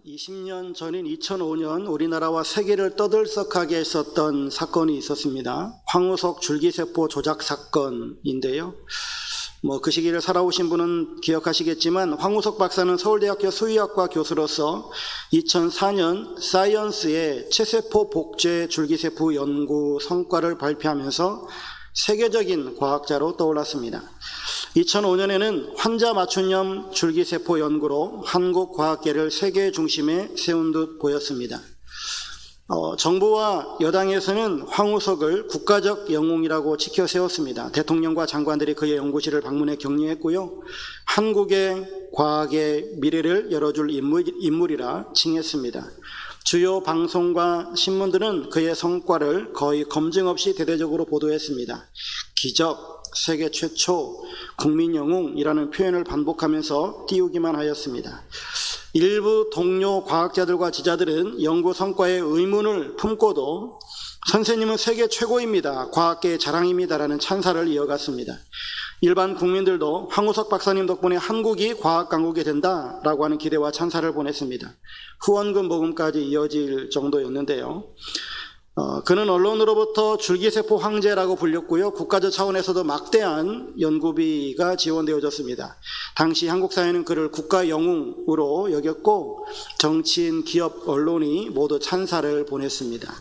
20년 전인 2005년 우리나라와 세계를 떠들썩하게 했었던 사건이 있었습니다. 황우석 줄기세포 조작 사건인데요. 그 시기를 살아오신 분은 기억하시겠지만 황우석 박사는 서울대학교 수의학과 교수로서 2004년 사이언스의 체세포 복제 줄기세포 연구 성과를 발표하면서 세계적인 과학자로 떠올랐습니다. 2005년에는 환자 맞춤형 줄기세포 연구로 한국 과학계를 세계 중심에 세운 듯 보였습니다. 정부와 여당에서는 황우석을 국가적 영웅이라고 지켜 세웠습니다. 대통령과 장관들이 그의 연구실을 방문해 격려했고요. 한국의 과학의 미래를 열어줄 인물이라 칭했습니다. 주요 방송과 신문들은 그의 성과를 거의 검증 없이 대대적으로 보도했습니다. 기적, 세계 최초, 국민 영웅이라는 표현을 반복하면서 띄우기만 하였습니다. 일부 동료 과학자들과 지자들은 연구 성과에 의문을 품고도 선생님은 세계 최고입니다, 과학계의 자랑입니다라는 찬사를 이어갔습니다. 일반 국민들도 황우석 박사님 덕분에 한국이 과학 강국이 된다라고 하는 기대와 찬사를 보냈습니다. 후원금 모금까지 이어질 정도였는데요. 그는 언론으로부터 줄기세포 황제라고 불렸고요. 국가적 차원에서도 막대한 연구비가 지원되어졌습니다. 당시 한국 사회는 그를 국가 영웅으로 여겼고 정치인, 기업, 언론이 모두 찬사를 보냈습니다.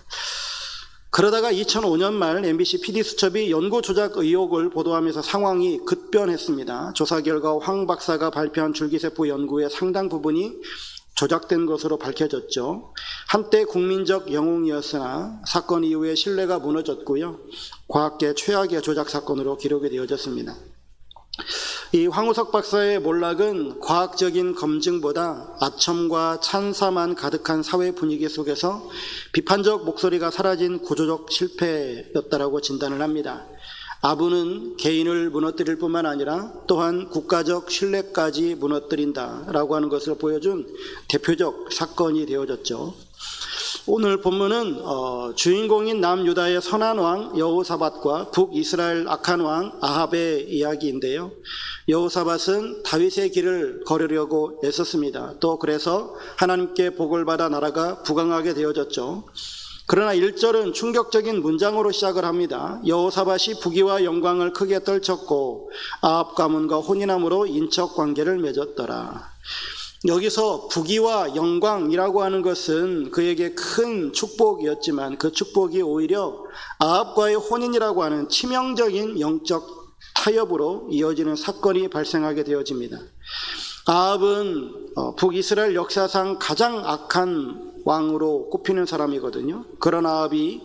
그러다가 2005년 말 MBC PD수첩이 연구 조작 의혹을 보도하면서 상황이 급변했습니다. 조사 결과 황 박사가 발표한 줄기세포 연구의 상당 부분이 조작된 것으로 밝혀졌죠. 한때 국민적 영웅이었으나 사건 이후에 신뢰가 무너졌고요. 과학계 최악의 조작 사건으로 기록이 되어졌습니다. 이 황우석 박사의 몰락은 과학적인 검증보다 아첨과 찬사만 가득한 사회 분위기 속에서 비판적 목소리가 사라진 구조적 실패였다라고 진단을 합니다. 아부는 개인을 무너뜨릴 뿐만 아니라 또한 국가적 신뢰까지 무너뜨린다라고 하는 것을 보여준 대표적 사건이 되어졌죠. 오늘 본문은 주인공인 남유다의 선한 왕 여호사밧과 북이스라엘 악한 왕 아합의 이야기인데요. 여호사밧은 다윗의 길을 걸으려고 애썼습니다. 또 그래서 하나님께 복을 받아 나라가 부강하게 되어졌죠. 그러나 1절은 충격적인 문장으로 시작을 합니다. 여호사밧이 부귀와 영광을 크게 떨쳤고 아합 가문과 혼인함으로 인척 관계를 맺었더라. 여기서 부귀와 영광이라고 하는 것은 그에게 큰 축복이었지만 그 축복이 오히려 아합과의 혼인이라고 하는 치명적인 영적 타협으로 이어지는 사건이 발생하게 되어집니다. 아합은 북이스라엘 역사상 가장 악한 왕으로 꼽히는 사람이거든요. 그런 아합이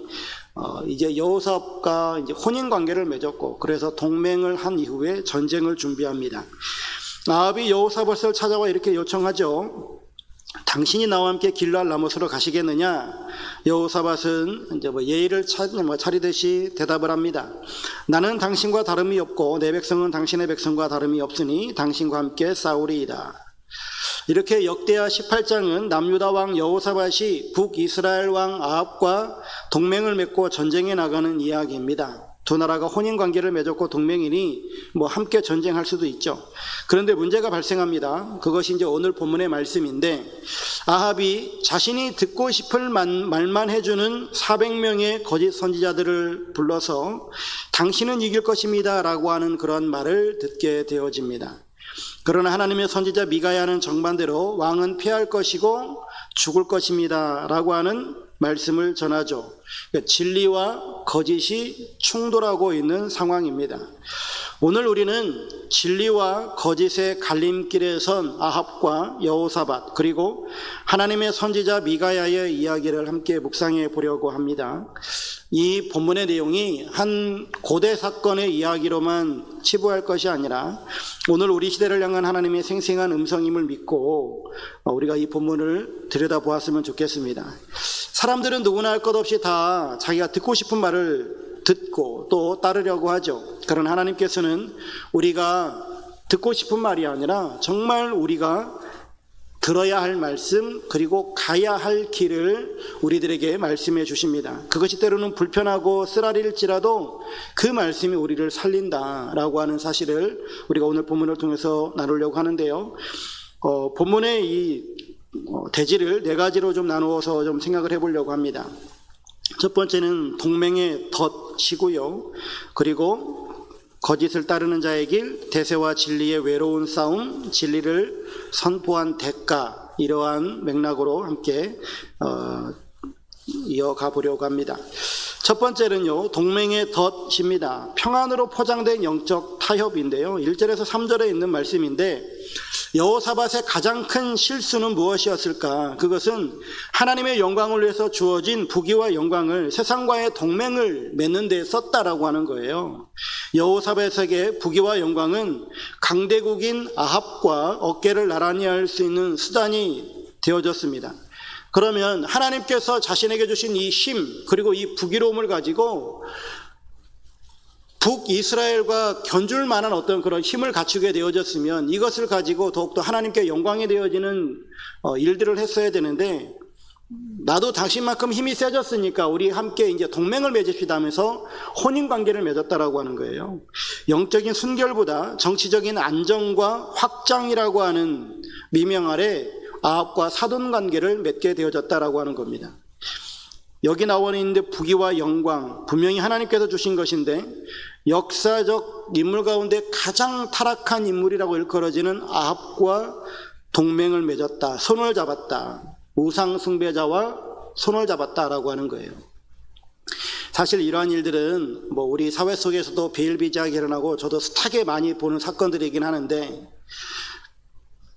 이제 여호사밧과 혼인 관계를 맺었고 그래서 동맹을 한 이후에 전쟁을 준비합니다. 아합이 여호사밧을 찾아와 이렇게 요청하죠. 당신이 나와 함께 길르앗 라못으로 가시겠느냐? 여호사밧은 예의를 차리듯이 대답을 합니다. 나는 당신과 다름이 없고 내 백성은 당신의 백성과 다름이 없으니 당신과 함께 싸우리이다. 이렇게 역대하 18장은 남유다 왕 여호사밧이 북이스라엘 왕 아합과 동맹을 맺고 전쟁에 나가는 이야기입니다. 두 나라가 혼인관계를 맺었고 동맹이니 함께 전쟁할 수도 있죠. 그런데 문제가 발생합니다. 그것이 이제 오늘 본문의 말씀인데 아합이 자신이 듣고 싶을 말만 해주는 400명의 거짓 선지자들을 불러서 당신은 이길 것입니다 라고 하는 그런 말을 듣게 되어집니다. 그러나 하나님의 선지자 미가야는 정반대로 왕은 패할 것이고 죽을 것입니다 라고 하는 말씀을 전하죠. 진리와 거짓이 충돌하고 있는 상황입니다. 오늘 우리는 진리와 거짓의 갈림길에 선 아합과 여호사밧 그리고 하나님의 선지자 미가야의 이야기를 함께 묵상해 보려고 합니다. 이 본문의 내용이 한 고대 사건의 이야기로만 치부할 것이 아니라 오늘 우리 시대를 향한 하나님의 생생한 음성임을 믿고 우리가 이 본문을 들여다보았으면 좋겠습니다. 사람들은 누구나 할 것 없이 다 자기가 듣고 싶은 말을 듣고 또 따르려고 하죠. 그러나 하나님께서는 우리가 듣고 싶은 말이 아니라 정말 우리가 들어야 할 말씀 그리고 가야 할 길을 우리들에게 말씀해 주십니다. 그것이 때로는 불편하고 쓰라릴지라도 그 말씀이 우리를 살린다라고 하는 사실을 우리가 오늘 본문을 통해서 나누려고 하는데요. 본문의 이 대지를 네 가지로 좀 나누어서 좀 생각을 해보려고 합니다. 첫 번째는 동맹의 덫이고요. 그리고 거짓을 따르는 자의 길, 대세와 진리의 외로운 싸움, 진리를 선포한 대가, 이러한 맥락으로 함께 이어가 보려고 합니다. 첫 번째는요, 동맹의 덫입니다. 평안으로 포장된 영적 타협인데요. 1절에서 3절에 있는 말씀인데, 여호사밧의 가장 큰 실수는 무엇이었을까? 그것은 하나님의 영광을 위해서 주어진 부귀와 영광을 세상과의 동맹을 맺는 데 썼다라고 하는 거예요. 여호사밧에게 부귀와 영광은 강대국인 아합과 어깨를 나란히 할 수 있는 수단이 되어졌습니다. 그러면 하나님께서 자신에게 주신 이 힘, 그리고 이 부귀로움을 가지고 북이스라엘과 견줄 만한 어떤 그런 힘을 갖추게 되어졌으면 이것을 가지고 더욱더 하나님께 영광이 되어지는 일들을 했어야 되는데, 나도 당신만큼 힘이 세졌으니까 우리 함께 이제 동맹을 맺읍시다 하면서 혼인관계를 맺었다라고 하는 거예요. 영적인 순결보다 정치적인 안정과 확장이라고 하는 미명 아래 아합과 사돈관계를 맺게 되어졌다라고 하는 겁니다. 여기 나와 있는데 부귀와 영광, 분명히 하나님께서 주신 것인데 역사적 인물 가운데 가장 타락한 인물이라고 일컬어지는 아합과 동맹을 맺었다, 손을 잡았다, 우상 숭배자와 손을 잡았다라고 하는 거예요. 사실 이러한 일들은 우리 사회 속에서도 비일비재하게 일어나고 저도 숱하게 많이 보는 사건들이긴 하는데,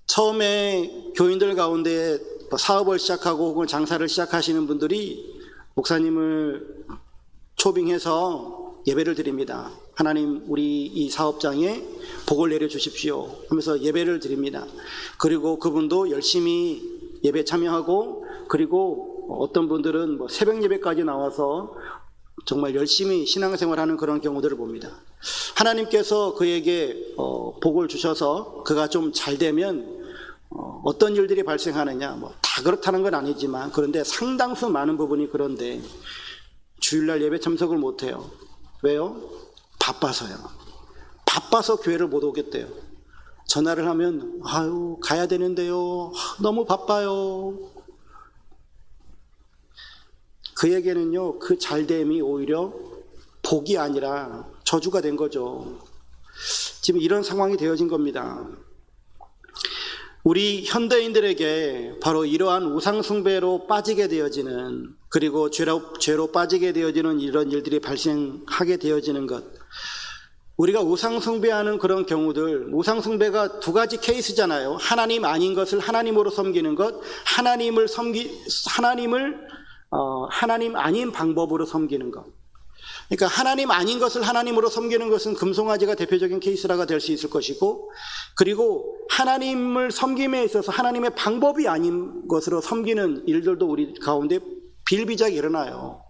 처음에 교인들 가운데 사업을 시작하고 혹은 장사를 시작하시는 분들이 목사님을 초빙해서 예배를 드립니다. 하나님, 우리 이 사업장에 복을 내려주십시오 하면서 예배를 드립니다. 그리고 그분도 열심히 예배 참여하고, 그리고 어떤 분들은 새벽 예배까지 나와서 정말 열심히 신앙생활하는 그런 경우들을 봅니다. 하나님께서 그에게 복을 주셔서 그가 좀 잘 되면 어떤 일들이 발생하느냐, 다 그렇다는 건 아니지만, 그런데 상당수 많은 부분이 그런데 주일날 예배 참석을 못해요. 왜요? 바빠서요. 바빠서 교회를 못 오겠대요. 전화를 하면 아유 가야 되는데요, 너무 바빠요. 그에게는요, 그 잘됨이 오히려 복이 아니라 저주가 된 거죠. 지금 이런 상황이 되어진 겁니다. 우리 현대인들에게 바로 이러한 우상숭배로 빠지게 되어지는, 그리고 죄로 빠지게 되어지는 이런 일들이 발생하게 되어지는 것, 우리가 우상숭배하는 그런 경우들, 우상숭배가 두 가지 케이스잖아요. 하나님 아닌 것을 하나님으로 섬기는 것, 하나님 아닌 방법으로 섬기는 것. 그러니까 하나님 아닌 것을 하나님으로 섬기는 것은 금송아지가 대표적인 케이스라가 될 수 있을 것이고, 그리고 하나님을 섬김에 있어서 하나님의 방법이 아닌 것으로 섬기는 일들도 우리 가운데 비일비재하게 일어나요.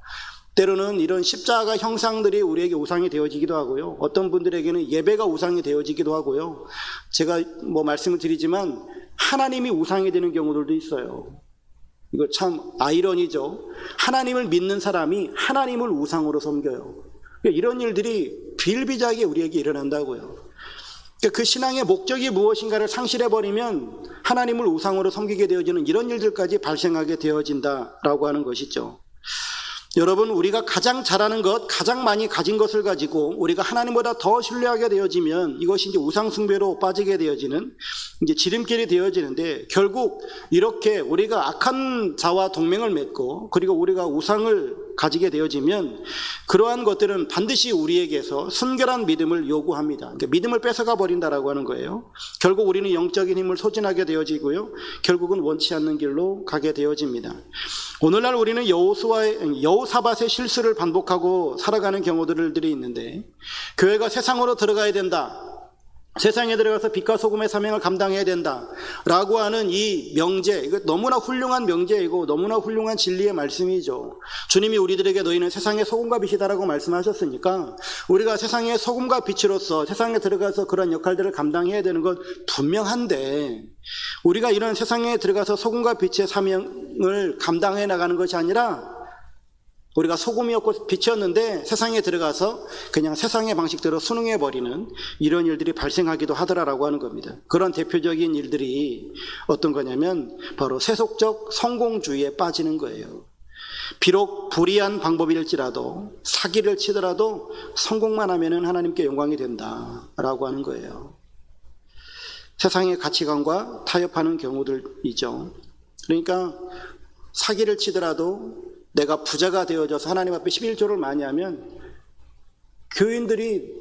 때로는 이런 십자가 형상들이 우리에게 우상이 되어지기도 하고요. 어떤 분들에게는 예배가 우상이 되어지기도 하고요. 제가 말씀을 드리지만 하나님이 우상이 되는 경우들도 있어요. 이거 참 아이러니죠. 하나님을 믿는 사람이 하나님을 우상으로 섬겨요. 이런 일들이 비일비재하게 우리에게 일어난다고요. 그 신앙의 목적이 무엇인가를 상실해버리면 하나님을 우상으로 섬기게 되어지는 이런 일들까지 발생하게 되어진다라고 하는 것이죠. 여러분, 우리가 가장 잘하는 것, 가장 많이 가진 것을 가지고 우리가 하나님보다 더 신뢰하게 되어지면 이것이 이제 우상숭배로 빠지게 되어지는 이제 지름길이 되어지는데, 결국 이렇게 우리가 악한 자와 동맹을 맺고 그리고 우리가 우상을 가지게 되어지면 그러한 것들은 반드시 우리에게서 순결한 믿음을 요구합니다. 그러니까 믿음을 뺏어가 버린다라고 하는 거예요. 결국 우리는 영적인 힘을 소진하게 되어지고요, 결국은 원치 않는 길로 가게 되어집니다. 오늘날 우리는 여호사밧의 실수를 반복하고 살아가는 경우들이 있는데, 교회가 세상으로 들어가야 된다, 세상에 들어가서 빛과 소금의 사명을 감당해야 된다 라고 하는 이 명제, 이거 너무나 훌륭한 명제이고 너무나 훌륭한 진리의 말씀이죠. 주님이 우리들에게 너희는 세상의 소금과 빛이다라고 말씀하셨으니까 우리가 세상의 소금과 빛으로서 세상에 들어가서 그런 역할들을 감당해야 되는 건 분명한데, 우리가 이런 세상에 들어가서 소금과 빛의 사명을 감당해 나가는 것이 아니라 우리가 소금이었고 빛이었는데 세상에 들어가서 그냥 세상의 방식대로 순응해버리는 이런 일들이 발생하기도 하더라라고 하는 겁니다. 그런 대표적인 일들이 어떤 거냐면 바로 세속적 성공주의에 빠지는 거예요. 비록 불이한 방법일지라도 사기를 치더라도 성공만 하면은 하나님께 영광이 된다라고 하는 거예요. 세상의 가치관과 타협하는 경우들이죠. 그러니까 사기를 치더라도 내가 부자가 되어져서 하나님 앞에 11조를 많이 하면 교인들이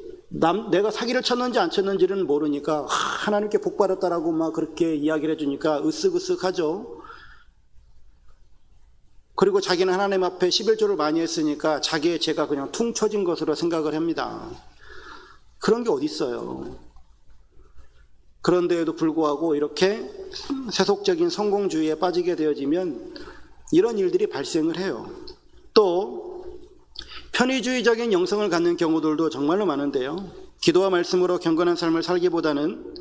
내가 사기를 쳤는지 안 쳤는지는 모르니까 하나님께 복 받았다라고 막 그렇게 이야기를 해주니까 으쓱으쓱하죠. 그리고 자기는 하나님 앞에 11조를 많이 했으니까 자기의 죄가 그냥 퉁 쳐진 것으로 생각을 합니다. 그런 게 어디 있어요. 그런데에도 불구하고 이렇게 세속적인 성공주의에 빠지게 되어지면 이런 일들이 발생을 해요. 또 편의주의적인 영성을 갖는 경우들도 정말로 많은데요. 기도와 말씀으로 경건한 삶을 살기보다는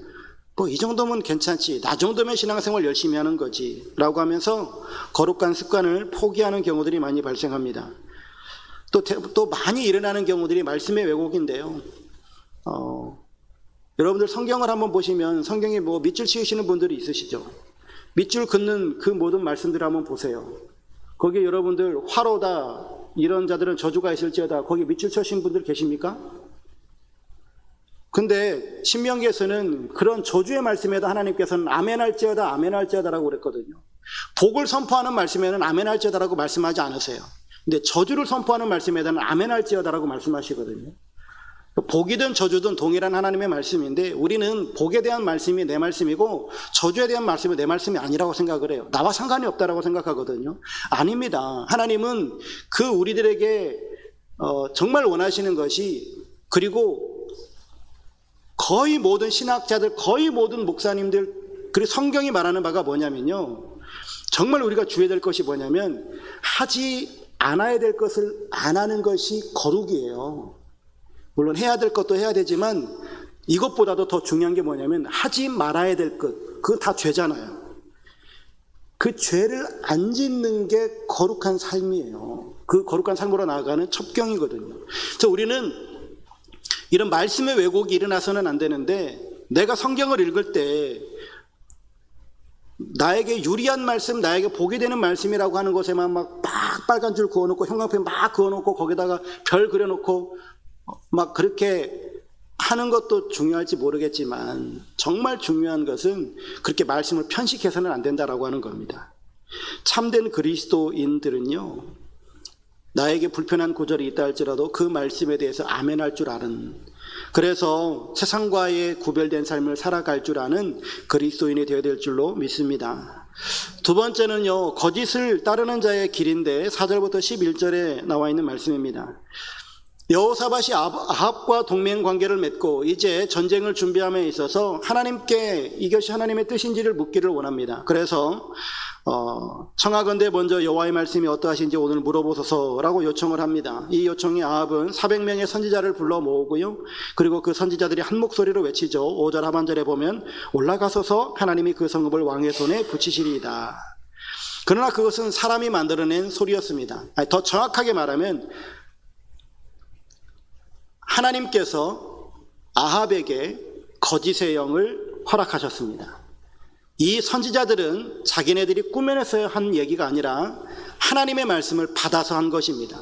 뭐 이 정도면 괜찮지, 나 정도면 신앙생활 열심히 하는 거지 라고 하면서 거룩한 습관을 포기하는 경우들이 많이 발생합니다. 또 많이 일어나는 경우들이 말씀의 왜곡인데요. 여러분들 성경을 한번 보시면 성경에 뭐 밑줄 치우시는 분들이 있으시죠. 밑줄 긋는 그 모든 말씀들을 한번 보세요. 거기에 여러분들 화로다 이런 자들은 저주가 있을지어다 거기 밑줄 쳐신 분들 계십니까? 근데 신명기에서는 그런 저주의 말씀에도 하나님께서는 아멘할지어다 아멘할지어다라고 그랬거든요. 복을 선포하는 말씀에는 아멘할지어다라고 말씀하지 않으세요. 근데 저주를 선포하는 말씀에는 아멘할지어다라고 말씀하시거든요. 복이든 저주든 동일한 하나님의 말씀인데 우리는 복에 대한 말씀이 내 말씀이고 저주에 대한 말씀이 내 말씀이 아니라고 생각을 해요. 나와 상관이 없다라고 생각하거든요. 아닙니다. 하나님은 그 우리들에게 정말 원하시는 것이, 그리고 거의 모든 신학자들, 거의 모든 목사님들, 그리고 성경이 말하는 바가 뭐냐면요, 정말 우리가 주의해야 될 것이 뭐냐면 하지 않아야 될 것을 안 하는 것이 거룩이에요. 물론 해야 될 것도 해야 되지만 이것보다도 더 중요한 게 뭐냐면 하지 말아야 될 것, 그건 다 죄잖아요. 그 죄를 안 짓는 게 거룩한 삶이에요. 그 거룩한 삶으로 나아가는 첩경이거든요. 그래서 우리는 이런 말씀의 왜곡이 일어나서는 안 되는데, 내가 성경을 읽을 때 나에게 유리한 말씀, 나에게 복이 되는 말씀이라고 하는 것에만 막 빨간 줄 그어놓고 형광펜 막 그어놓고 거기다가 별 그려놓고 막 그렇게 하는 것도 중요할지 모르겠지만 정말 중요한 것은 그렇게 말씀을 편식해서는 안 된다라고 하는 겁니다. 참된 그리스도인들은요, 나에게 불편한 구절이 있다 할지라도 그 말씀에 대해서 아멘할 줄 아는, 그래서 세상과의 구별된 삶을 살아갈 줄 아는 그리스도인이 되어야 될 줄로 믿습니다. 두 번째는요, 거짓을 따르는 자의 길인데 4절부터 11절에 나와 있는 말씀입니다. 여호사밧이 아합과 동맹 관계를 맺고 이제 전쟁을 준비함에 있어서 하나님께 이것이 하나님의 뜻인지를 묻기를 원합니다. 그래서 청하건대 먼저 여호와의 말씀이 어떠하신지 오늘 물어보소서라고 요청을 합니다. 이 요청에 아합은 400명의 선지자를 불러 모으고요, 그리고 그 선지자들이 한 목소리로 외치죠. 5절 하반절에 보면 올라가소서 하나님이 그 성읍을 왕의 손에 붙이시리이다. 그러나 그것은 사람이 만들어낸 소리였습니다. 더 정확하게 말하면 하나님께서 아합에게 거짓의 영을 허락하셨습니다. 이 선지자들은 자기네들이 꾸며내서 한 얘기가 아니라 하나님의 말씀을 받아서 한 것입니다.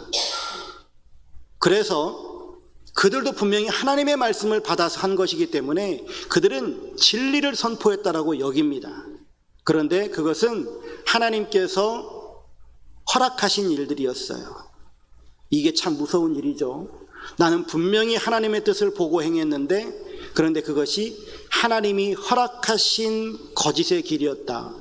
그래서 그들도 분명히 하나님의 말씀을 받아서 한 것이기 때문에 그들은 진리를 선포했다라고 여깁니다. 그런데 그것은 하나님께서 허락하신 일들이었어요. 이게 참 무서운 일이죠. 나는 분명히 하나님의 뜻을 보고 행했는데, 그런데 그것이 하나님이 허락하신 거짓의 길이었다.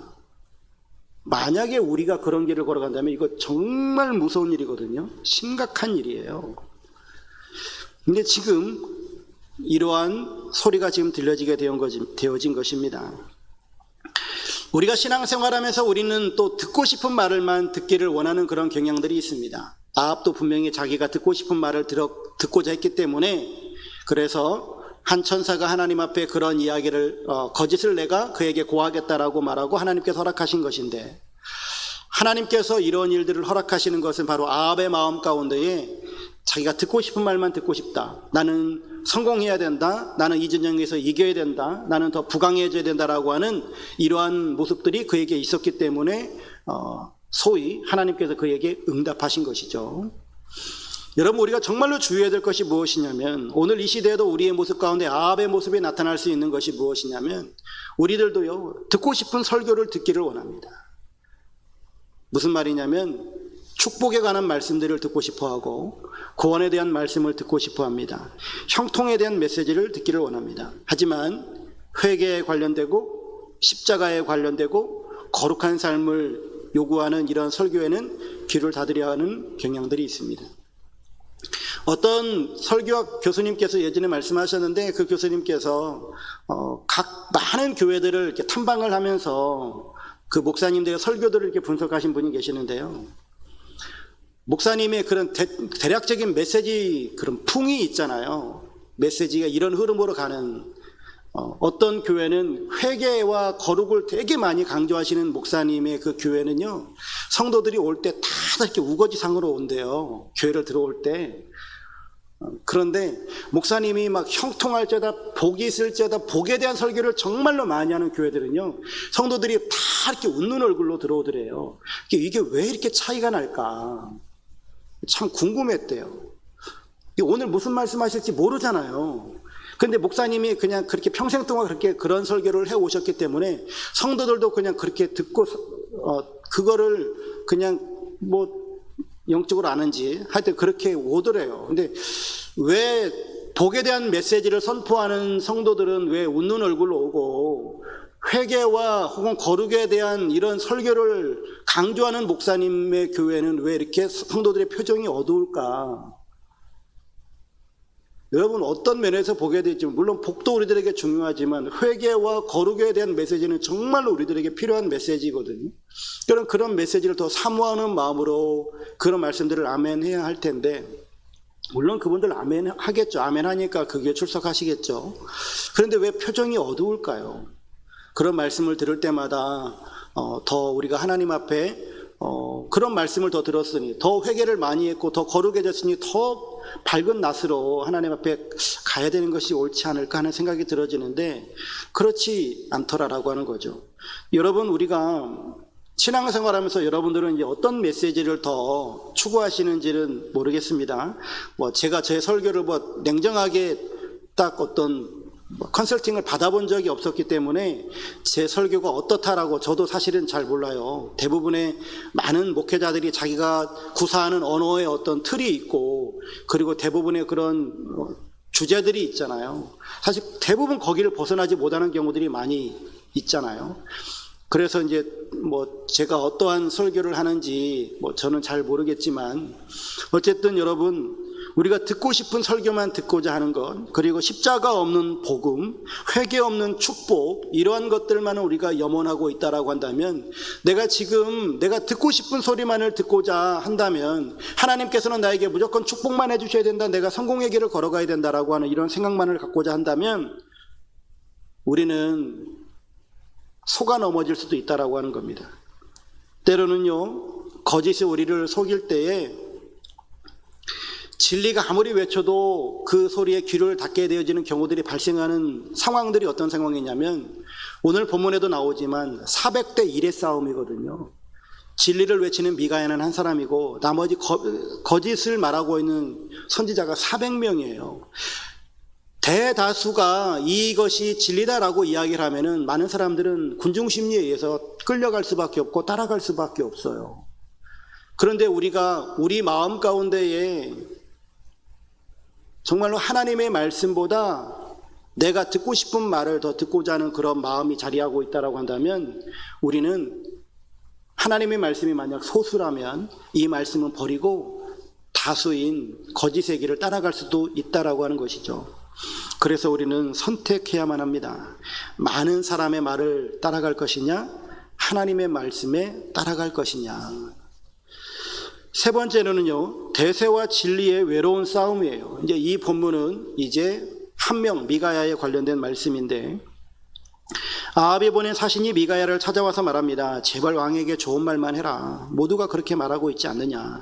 만약에 우리가 그런 길을 걸어간다면 이거 정말 무서운 일이거든요. 심각한 일이에요. 근데 지금 이러한 소리가 지금 들려지게 되어진 것입니다. 우리가 신앙생활하면서 우리는 또 듣고 싶은 말을만 듣기를 원하는 그런 경향들이 있습니다. 아합도 분명히 자기가 듣고 싶은 말을 듣고자 했기 때문에, 그래서 한 천사가 하나님 앞에 그런 이야기를 거짓을 내가 그에게 고하겠다라고 말하고 하나님께서 허락하신 것인데, 하나님께서 이런 일들을 허락하시는 것은 바로 아합의 마음 가운데에 자기가 듣고 싶은 말만 듣고 싶다. 나는 성공해야 된다. 나는 이 전쟁에서 이겨야 된다. 나는 더 부강해져야 된다라고 하는 이러한 모습들이 그에게 있었기 때문에 소위 하나님께서 그에게 응답하신 것이죠. 여러분, 우리가 정말로 주의해야 될 것이 무엇이냐면, 오늘 이 시대에도 우리의 모습 가운데 아합의 모습이 나타날 수 있는 것이 무엇이냐면, 우리들도요, 듣고 싶은 설교를 듣기를 원합니다. 무슨 말이냐면, 축복에 관한 말씀들을 듣고 싶어하고 구원에 대한 말씀을 듣고 싶어합니다. 형통에 대한 메시지를 듣기를 원합니다. 하지만 회개에 관련되고 십자가에 관련되고 거룩한 삶을 요구하는 이런 설교에는 귀를 닫으려 하는 경향들이 있습니다. 어떤 설교학 교수님께서 예전에 말씀하셨는데, 그 교수님께서 각 많은 교회들을 이렇게 탐방을 하면서 그 목사님들의 설교들을 이렇게 분석하신 분이 계시는데요. 목사님의 그런 대략적인 메시지, 그런 풍이 있잖아요. 메시지가 이런 흐름으로 가는, 어떤 교회는 회개와 거룩을 되게 많이 강조하시는 목사님의 그 교회는요, 성도들이 올 때 다 이렇게 우거지상으로 온대요. 교회를 들어올 때. 그런데 목사님이 막 형통할 때다, 복이 있을 때다, 복에 대한 설교를 정말로 많이 하는 교회들은요, 성도들이 다 이렇게 웃는 얼굴로 들어오더래요. 이게 왜 이렇게 차이가 날까? 참 궁금했대요. 오늘 무슨 말씀하실지 모르잖아요. 근데 목사님이 그냥 그렇게 평생 동안 그런 설교를 해 오셨기 때문에 성도들도 그냥 그렇게 듣고 그거를 그냥 뭐 영적으로 아는지 하여튼 그렇게 오더래요. 근데 왜 복에 대한 메시지를 선포하는 성도들은 왜 웃는 얼굴로 오고, 회개와 혹은 거룩에 대한 이런 설교를 강조하는 목사님의 교회는 왜 이렇게 성도들의 표정이 어두울까? 여러분, 어떤 면에서 보게 될지, 물론 복도 우리들에게 중요하지만 회개와 거룩에 대한 메시지는 정말로 우리들에게 필요한 메시지거든요. 그런 메시지를 더 사모하는 마음으로 그런 말씀들을 아멘해야 할 텐데, 물론 그분들 아멘 하겠죠. 아멘 하니까 그게 출석하시겠죠. 그런데 왜 표정이 어두울까요? 그런 말씀을 들을 때마다 더 우리가 하나님 앞에 그런 말씀을 더 들었으니, 더 회개를 많이 했고 더 거룩해졌으니 더 밝은 낯으로 하나님 앞에 가야 되는 것이 옳지 않을까 하는 생각이 들어지는데, 그렇지 않더라라고 하는 거죠. 여러분, 우리가 신앙생활하면서 여러분들은 이제 어떤 메시지를 더 추구하시는지는 모르겠습니다. 제가 제 설교를 냉정하게 딱 어떤 컨설팅을 받아본 적이 없었기 때문에 제 설교가 어떻다라고 저도 사실은 잘 몰라요. 대부분의 많은 목회자들이 자기가 구사하는 언어의 어떤 틀이 있고, 그리고 대부분의 그런 주제들이 있잖아요. 사실 대부분 거기를 벗어나지 못하는 경우들이 많이 있잖아요. 그래서 이제 제가 어떠한 설교를 하는지 저는 잘 모르겠지만, 어쨌든 여러분, 우리가 듣고 싶은 설교만 듣고자 하는 것, 그리고 십자가 없는 복음, 회개 없는 축복, 이러한 것들만은 우리가 염원하고 있다라고 한다면, 내가 듣고 싶은 소리만을 듣고자 한다면 하나님께서는 나에게 무조건 축복만 해주셔야 된다, 내가 성공의 길을 걸어가야 된다라고 하는 이런 생각만을 갖고자 한다면 우리는 속아 넘어질 수도 있다라고 하는 겁니다. 때로는요, 거짓이 우리를 속일 때에 진리가 아무리 외쳐도 그 소리에 귀를 닫게 되어지는 경우들이 발생하는 상황들이 어떤 상황이냐면, 오늘 본문에도 나오지만 400대 1의 싸움이거든요. 진리를 외치는 미가야는 한 사람이고 나머지 거짓을 말하고 있는 선지자가 400명이에요. 대다수가 이것이 진리다라고 이야기를 하면은 많은 사람들은 군중심리에 의해서 끌려갈 수밖에 없고 따라갈 수밖에 없어요. 그런데 우리가 우리 마음 가운데에 정말로 하나님의 말씀보다 내가 듣고 싶은 말을 더 듣고자 하는 그런 마음이 자리하고 있다라고 한다면, 우리는 하나님의 말씀이 만약 소수라면 이 말씀은 버리고 다수인 거짓의 길을 따라갈 수도 있다라고 하는 것이죠. 그래서 우리는 선택해야만 합니다. 많은 사람의 말을 따라갈 것이냐, 하나님의 말씀에 따라갈 것이냐. 세 번째로는요, 대세와 진리의 외로운 싸움이에요. 이제 이 본문은 이제 한 명, 미가야에 관련된 말씀인데, 아합이 보낸 사신이 미가야를 찾아와서 말합니다. 제발 왕에게 좋은 말만 해라. 모두가 그렇게 말하고 있지 않느냐.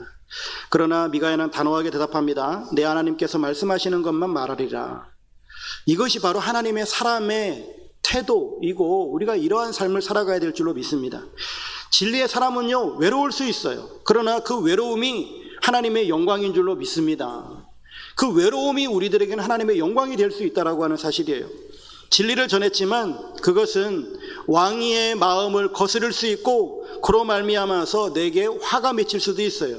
그러나 미가야는 단호하게 대답합니다. 내 하나님께서 말씀하시는 것만 말하리라. 이것이 바로 하나님의 사람의 태도이고 우리가 이러한 삶을 살아가야 될 줄로 믿습니다. 진리의 사람은요, 외로울 수 있어요. 그러나 그 외로움이 하나님의 영광인 줄로 믿습니다. 그 외로움이 우리들에게는 하나님의 영광이 될 수 있다라고 하는 사실이에요. 진리를 전했지만 그것은 왕위의 마음을 거스를 수 있고 그로 말미암아서 내게 화가 맺힐 수도 있어요.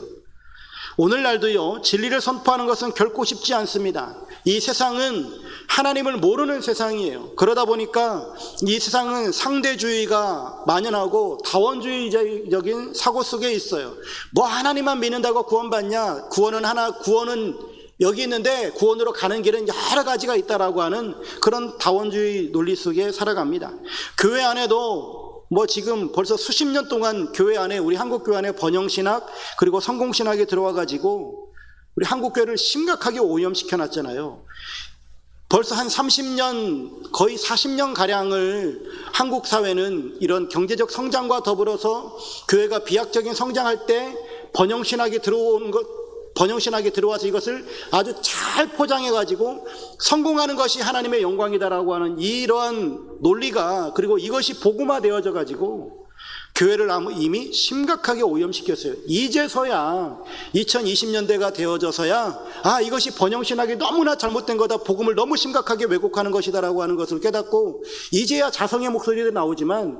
오늘날도요, 진리를 선포하는 것은 결코 쉽지 않습니다. 이 세상은 하나님을 모르는 세상이에요. 그러다 보니까 이 세상은 상대주의가 만연하고 다원주의적인 사고 속에 있어요. 뭐 하나님만 믿는다고 구원받냐? 구원은 여기 있는데 구원으로 가는 길은 여러 가지가 있다라고 하는 그런 다원주의 논리 속에 살아갑니다. 교회 안에도 뭐 지금 벌써 수십 년 동안 교회 안에, 우리 한국 교회 안에 번영신학 그리고 성공신학이 들어와 가지고 우리 한국 교회를 심각하게 오염시켜 놨잖아요. 벌써 한 30년, 거의 40년 가량을 한국 사회는 이런 경제적 성장과 더불어서 교회가 비약적인 성장할 때 번영신학이 들어와서 이것을 아주 잘 포장해가지고 성공하는 것이 하나님의 영광이다라고 하는 이러한 논리가, 그리고 이것이 복음화되어져 가지고 교회를 이미 심각하게 오염시켰어요. 이제서야 2020년대가 되어져서야 이것이 번영신학이 너무나 잘못된 거다, 복음을 너무 심각하게 왜곡하는 것이다라고 하는 것을 깨닫고 이제야 자성의 목소리도 나오지만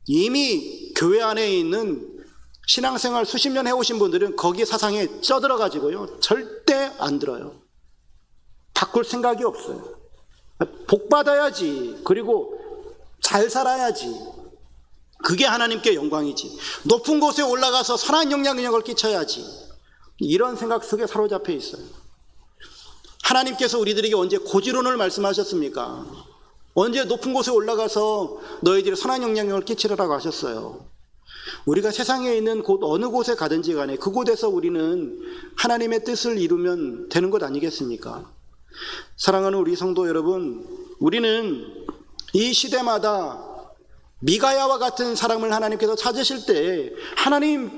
이미 교회 안에 있는 신앙생활 수십 년 해오신 분들은 거기에 사상에 쪄들어가지고요, 절대 안 들어요. 바꿀 생각이 없어요. 복 받아야지, 그리고 잘 살아야지, 그게 하나님께 영광이지, 높은 곳에 올라가서 선한 영향력을 끼쳐야지, 이런 생각 속에 사로잡혀 있어요. 하나님께서 우리들에게 언제 고지론을 말씀하셨습니까? 언제 높은 곳에 올라가서 너희들이 선한 영향력을 끼치라고 하셨어요? 우리가 세상에 있는 곳 어느 곳에 가든지 간에 그곳에서 우리는 하나님의 뜻을 이루면 되는 것 아니겠습니까? 사랑하는 우리 성도 여러분, 우리는 이 시대마다 미가야와 같은 사람을 하나님께서 찾으실 때, 하나님,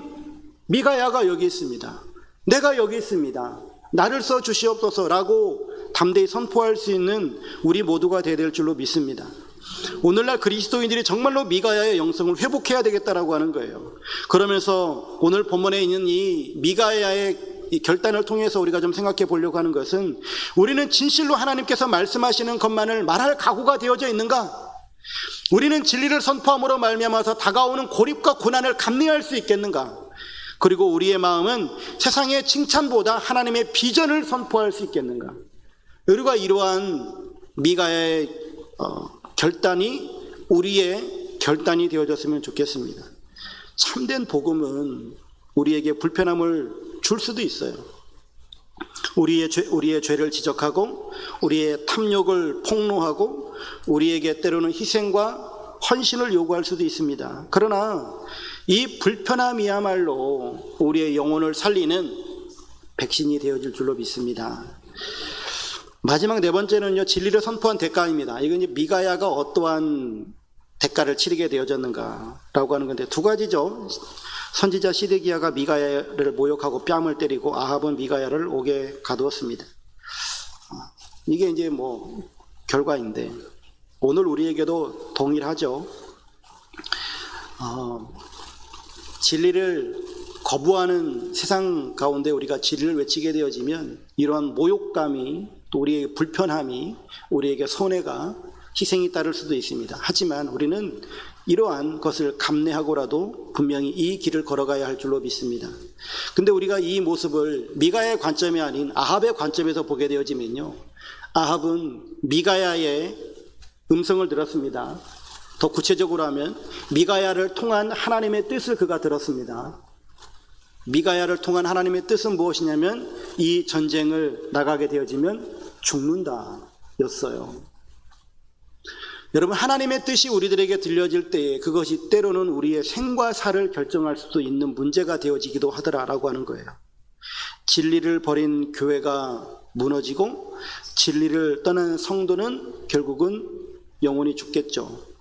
미가야가 여기 있습니다, 내가 여기 있습니다, 나를 써 주시옵소서라고 담대히 선포할 수 있는 우리 모두가 되어야 될 줄로 믿습니다. 오늘날 그리스도인들이 정말로 미가야의 영성을 회복해야 되겠다라고 하는 거예요. 그러면서 오늘 본문에 있는 이 미가야의 이 결단을 통해서 우리가 좀 생각해 보려고 하는 것은, 우리는 진실로 하나님께서 말씀하시는 것만을 말할 각오가 되어져 있는가? 우리는 진리를 선포함으로 말미암아서 다가오는 고립과 고난을 감내할 수 있겠는가? 그리고 우리의 마음은 세상의 칭찬보다 하나님의 비전을 선포할 수 있겠는가? 우리가 이러한 미가야의 결단이 우리의 결단이 되어졌으면 좋겠습니다. 참된 복음은 우리에게 불편함을 줄 수도 있어요. 우리의 죄를 지적하고 우리의 탐욕을 폭로하고 우리에게 때로는 희생과 헌신을 요구할 수도 있습니다. 그러나 이 불편함이야말로 우리의 영혼을 살리는 백신이 되어질 줄로 믿습니다. 마지막 네 번째는요, 진리를 선포한 대가입니다. 이건 이제 미가야가 어떠한 대가를 치르게 되어졌는가라고 하는 건데, 두 가지죠. 선지자 시드기야가 미가야를 모욕하고 뺨을 때리고 아합은 미가야를 옥에 가두었습니다. 이게 이제 뭐 결과인데, 오늘 우리에게도 동일하죠. 진리를 거부하는 세상 가운데 우리가 진리를 외치게 되어지면 이러한 모욕감이, 또 우리의 불편함이, 우리에게 손해가, 희생이 따를 수도 있습니다. 하지만 우리는 이러한 것을 감내하고라도 분명히 이 길을 걸어가야 할 줄로 믿습니다. 근데 우리가 이 모습을 미가야의 관점이 아닌 아합의 관점에서 보게 되어지면요, 아합은 미가야의 음성을 들었습니다. 더 구체적으로 하면 미가야를 통한 하나님의 뜻을 그가 들었습니다. 미가야를 통한 하나님의 뜻은 무엇이냐면 이 전쟁을 나가게 되어지면 죽는다 였어요. 여러분, 하나님의 뜻이 우리들에게 들려질 때에 그것이 때로는 우리의 생과 사를 결정할 수도 있는 문제가 되어지기도 하더라라고 하는 거예요. 진리를 버린 교회가 무너지고 진리를 떠난 성도는 결국은 영원히 죽겠죠.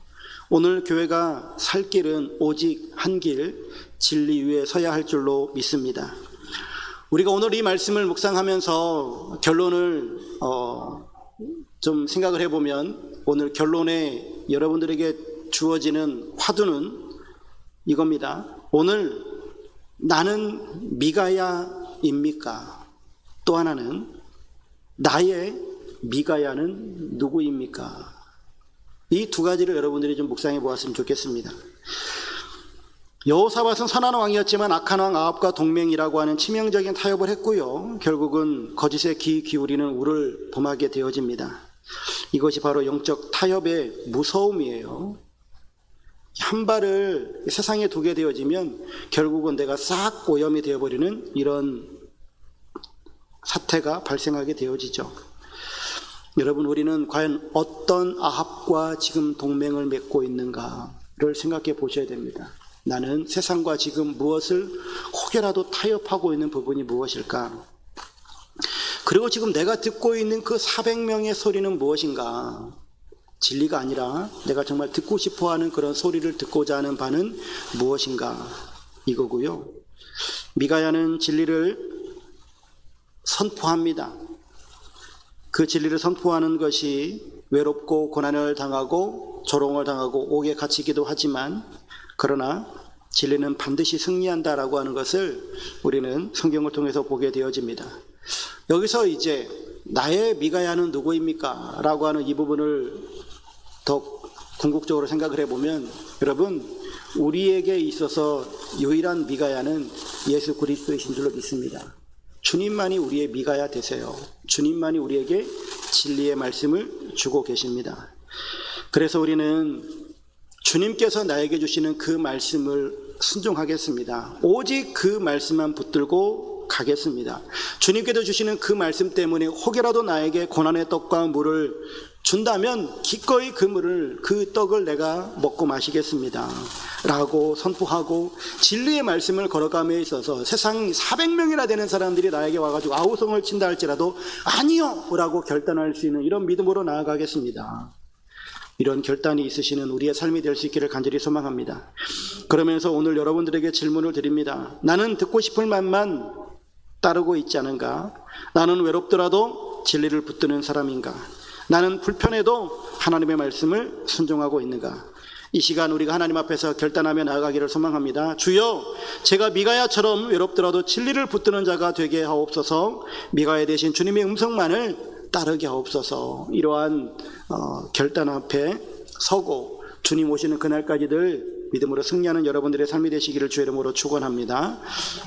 오늘 교회가 살 길은 오직 한 길, 진리 위에 서야 할 줄로 믿습니다. 우리가 오늘 이 말씀을 묵상하면서 결론을 좀 생각을 해보면, 오늘 결론에 여러분들에게 주어지는 화두는 이겁니다. 오늘 나는 미가야입니까? 또 하나는 나의 미가야는 누구입니까? 이 두 가지를 여러분들이 좀 묵상해 보았으면 좋겠습니다. 여호사밧은 선한 왕이었지만 악한 왕 아합과 동맹이라고 하는 치명적인 타협을 했고요. 결국은 거짓에 귀 기울이는 우를 범하게 되어집니다. 이것이 바로 영적 타협의 무서움이에요. 한 발을 세상에 두게 되어지면 결국은 내가 싹 오염이 되어버리는 이런 사태가 발생하게 되어지죠. 여러분, 우리는 과연 어떤 아합과 지금 동맹을 맺고 있는가를 생각해 보셔야 됩니다. 나는 세상과 지금 무엇을 혹여라도 타협하고 있는 부분이 무엇일까? 그리고 지금 내가 듣고 있는 그 400명의 소리는 무엇인가? 진리가 아니라 내가 정말 듣고 싶어하는 그런 소리를 듣고자 하는 바는 무엇인가? 이거고요. 미가야는 진리를 선포합니다. 그 진리를 선포하는 것이 외롭고 고난을 당하고 조롱을 당하고 옥에 갇히기도 하지만, 그러나 진리는 반드시 승리한다라고 하는 것을 우리는 성경을 통해서 보게 되어집니다. 여기서 이제 나의 미가야는 누구입니까? 라고 하는 이 부분을 더 궁극적으로 생각을 해보면, 여러분, 우리에게 있어서 유일한 미가야는 예수 그리스도이신 줄로 믿습니다. 주님만이 우리의 미가야 되세요. 주님만이 우리에게 진리의 말씀을 주고 계십니다. 그래서 우리는 주님께서 나에게 주시는 그 말씀을 순종하겠습니다. 오직 그 말씀만 붙들고 가겠습니다. 주님께서 주시는 그 말씀 때문에 혹여라도 나에게 고난의 떡과 물을 준다면 기꺼이 그 떡을 내가 먹고 마시겠습니다 라고 선포하고, 진리의 말씀을 걸어감에 있어서 세상 400명이나 되는 사람들이 나에게 와가지고 아우성을 친다 할지라도 아니요 라고 결단할 수 있는 이런 믿음으로 나아가겠습니다. 이런 결단이 있으시는 우리의 삶이 될 수 있기를 간절히 소망합니다. 그러면서 오늘 여러분들에게 질문을 드립니다. 나는 듣고 싶을 말만 따르고 있지 않은가? 나는 외롭더라도 진리를 붙드는 사람인가? 나는 불편해도 하나님의 말씀을 순종하고 있는가? 이 시간 우리가 하나님 앞에서 결단하며 나아가기를 소망합니다. 주여, 제가 미가야처럼 외롭더라도 진리를 붙드는 자가 되게 하옵소서. 미가야 대신 주님의 음성만을 따르게 하옵소서. 이러한 결단 앞에 서고 주님 오시는 그날까지들 믿음으로 승리하는 여러분들의 삶이 되시기를 주의 이름으로 축원합니다.